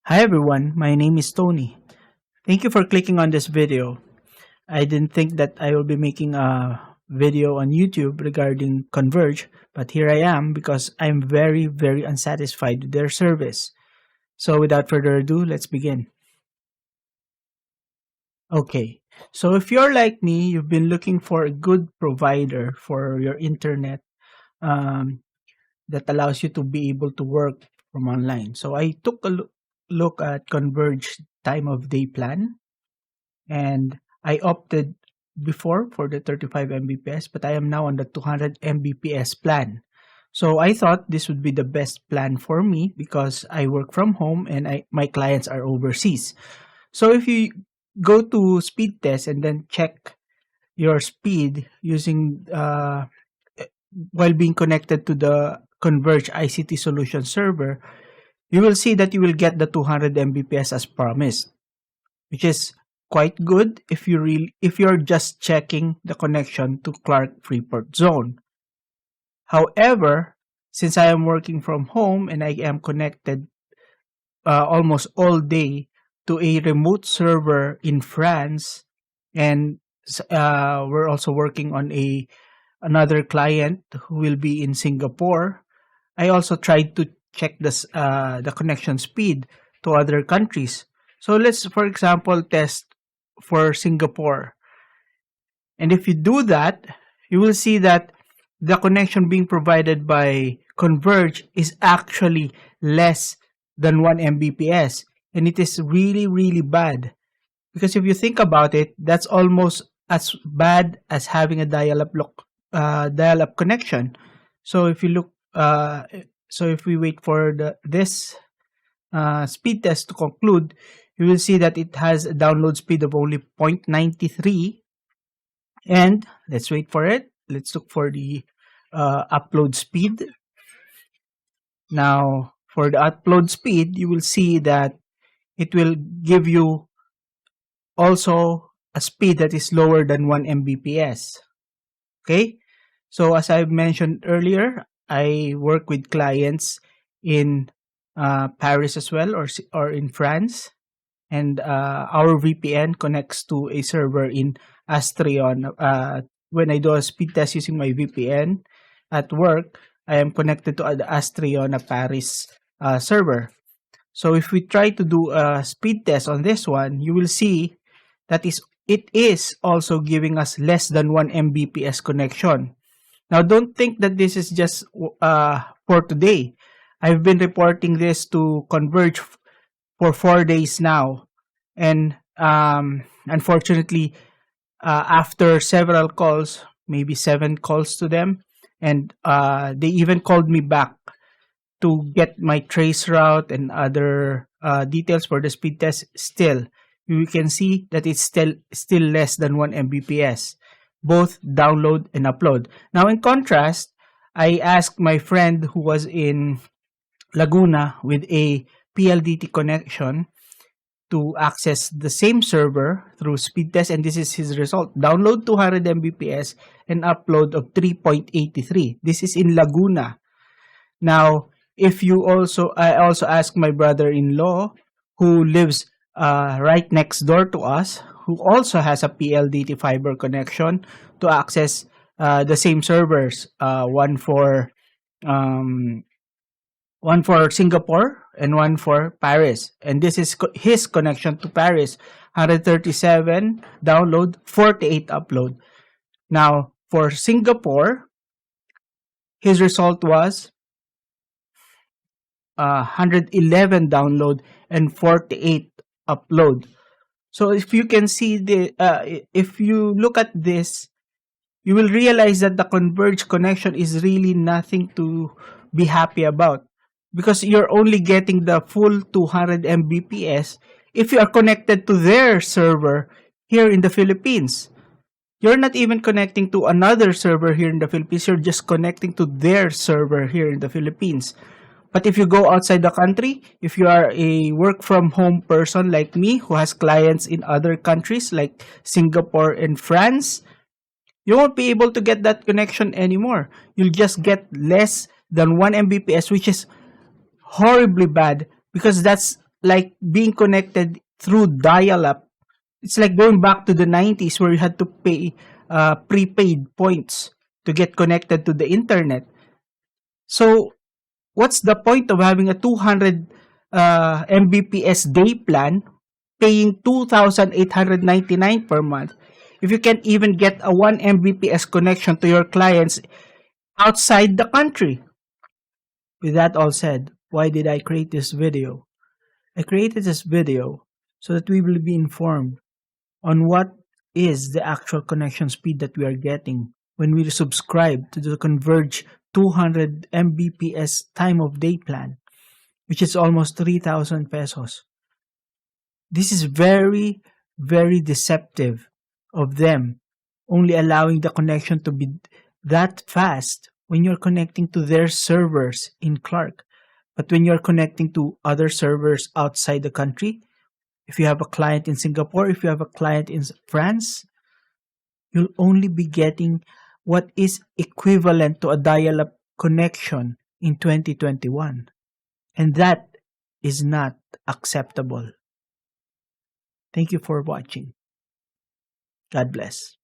Hi everyone, my name is Tony. Thank you for clicking on this video. I didn't think that I will be making a video on YouTube regarding Converge, but here I am because I'm very unsatisfied with their service. So without further ado, let's begin. Okay, so if you're like me, you've been looking for a good provider for your internet um, that allows you to be able to work from online. So I took a look at Converge time of day plan, and I opted before for the 35 Mbps, but I am now on the 200 Mbps plan. So I thought this would be the best plan for me because I work from home and my clients are overseas. So if you go to speed test and then check your speed using while being connected to the Converge ICT solution server, you will see that you will get the 200 Mbps as promised, which is quite good if you're just checking the connection to Clark Freeport Zone. However, since I am working from home and I am connected almost all day to a remote server in France, and we're also working on another client who will be in Singapore, I also tried to check the connection speed to other countries. So let's, for example, test for Singapore. And if you do that, you will see that the connection being provided by Converge is actually less than 1 Mbps. And it is really bad. Because if you think about it, that's almost as bad as having a dial-up connection. So if you look, so if we wait for this speed test to conclude, you will see that it has a download speed of only 0.93. And let's wait for it. Let's look for the upload speed. Now, for the upload speed, you will see that it will give you also a speed that is lower than 1 Mbps. Okay? So as I mentioned earlier, I work with clients in Paris as well, or in France, and our VPN connects to a server in Astrion. When I do a speed test using my VPN at work, I am connected to the Astrion Paris server. So if we try to do a speed test on this one, you will see that it is also giving us less than 1 Mbps connection. Now, don't think that this is just for today. I've been reporting this to Converge for 4 days now. And unfortunately, after several calls, maybe 7 calls to them, and they even called me back to get my trace route and other details for the speed test. Still, you can see that it's still less than 1 Mbps, both download and upload. Now, in contrast, I asked my friend who was in Laguna with a PLDT connection to access the same server through speed test, and this is his result. Download 200 Mbps and upload of 3.83. This is in Laguna. Now, I also asked my brother-in-law who lives right next door to us, who also has a PLDT fiber connection, to access the same servers, one for Singapore and one for Paris. And this is his connection to Paris. 137 download, 48 upload. Now, for Singapore, his result was 111 download and 48 upload. So if you can see if you look at this, you will realize that the Converge connection is really nothing to be happy about, because you're only getting the full 200 Mbps if you are connected to their server here in the Philippines. You're not even connecting to another server here in the Philippines. You're just connecting to their server here in the Philippines. But if you go outside the country, if you are a work from home person like me who has clients in other countries like Singapore and France, you won't be able to get that connection anymore. You'll just get less than 1 Mbps, which is horribly bad, because that's like being connected through dial-up. It's like going back to the 90s where you had to pay prepaid points to get connected to the internet. So what's the point of having a 200 Mbps day plan paying 2,899 per month if you can't even get a 1 Mbps connection to your clients outside the country? With that all said, why did I create this video? I created this video so that we will be informed on what is the actual connection speed that we are getting when we subscribe to the Converge 200 Mbps time of day plan, which is almost 3,000 pesos. This is very, very deceptive of them, only allowing the connection to be that fast when you're connecting to their servers in Clark. But when you're connecting to other servers outside the country, if you have a client in Singapore, if you have a client in France, you'll only be getting what is equivalent to a dial-up connection in 2021. And that is not acceptable. Thank you for watching. God bless.